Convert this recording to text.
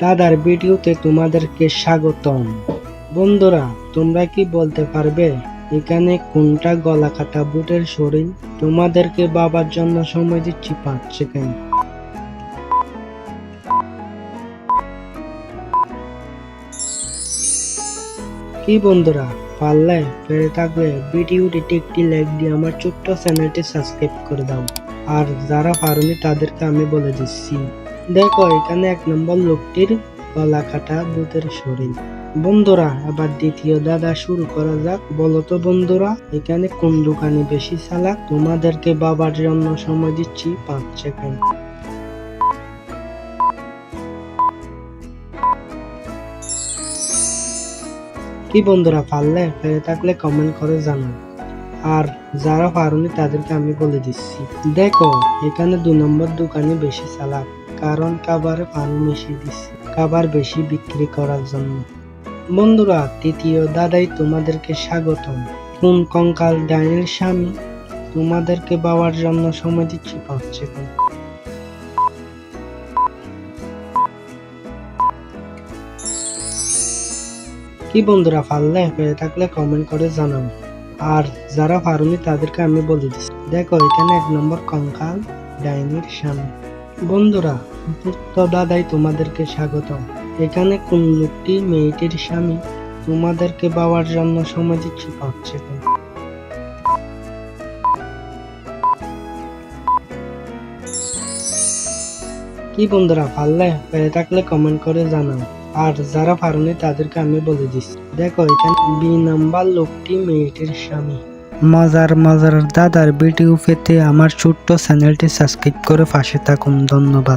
দাদার ভিডিওতে তোমাদেরকে স্বাগতম। বন্ধুরা, তোমরা কি বলতে পারবে এখানে কোনটা গলা কাটা বুটের শরীর? তোমাদেরকে বাবার জন্য সময় দিচ্ছি 5 সেকেন্ড। কি বন্ধুরা, পারলে পেরে থাকলে ভিডিওটিতে একটি লাইক দিয়ে আমার ছোট্ট চ্যানেলটি সাবস্ক্রাইব করে দাও। আর যারা পারোনি তাদেরকে আমি বলে দিচ্ছি, দেখো এখানে 1 নম্বর লোকটির গলা কাটা ভূতের শরীর। বন্ধুরা, এবার দ্বিতীয় দাদা শুরু করা যাক। বলো তো বন্ধুরা, এখানে কোন দোকানে বেশি চালাক? তোমাদেরকে বাবার জন্য সময় দিচ্ছি 5 সেকেন্ড। কি বন্ধুরা, পারলে পেরে থাকলে কমেন্ট করে জানাও। আর যারা পারোনি তাদেরকে আমি বলে দিচ্ছি, দেখো এখানে 2 নম্বর দোকানে বেশি চালাক, কারণ খাবারে পানি মিশিয়ে দিচ্ছে খাবার বেশি বিক্রি করার জন্য। বন্ধুরা, তৃতীয় দাদাই তোমাদেরকে স্বাগতম। কোন কঙ্কাল ডাইনির স্বামী? তোমাদেরকে বাবার জন্য সময় দিচ্ছি 5 সেকেন্ড। কি বন্ধুরা, পারলে পেরে থাকলে কমেন্ট করে জানাও। আর যারা পারোনি তাদেরকে আমি বলে দিচ্ছি, দেখো এখানে 1 নম্বর কঙ্কাল ডাইনির স্বামী। বন্ধুরা, চতুর্থ দাদাই তোমাদেরকে স্বাগতম। এখানে কোন লোকটি মেয়েটির স্বামী? তোমাদেরকে বাবার জন্য সময় দিচ্ছি 5 সেকেন্ড। কি বন্ধুরা, পারলে পেরে থাকলে কমেন্ট করে জানাও। আর যারা পারোনি তাদেরকে আমি বলে দিচ্ছি, দেখো এখানে 2 নাম্বার লোকটি মেয়েটির স্বামী। মজার দাদার ভিডিও পেতে আমার ছোট্ট চ্যানেলটি সাবস্ক্রাইব করে পাশে থাকুন। ধন্যবাদ।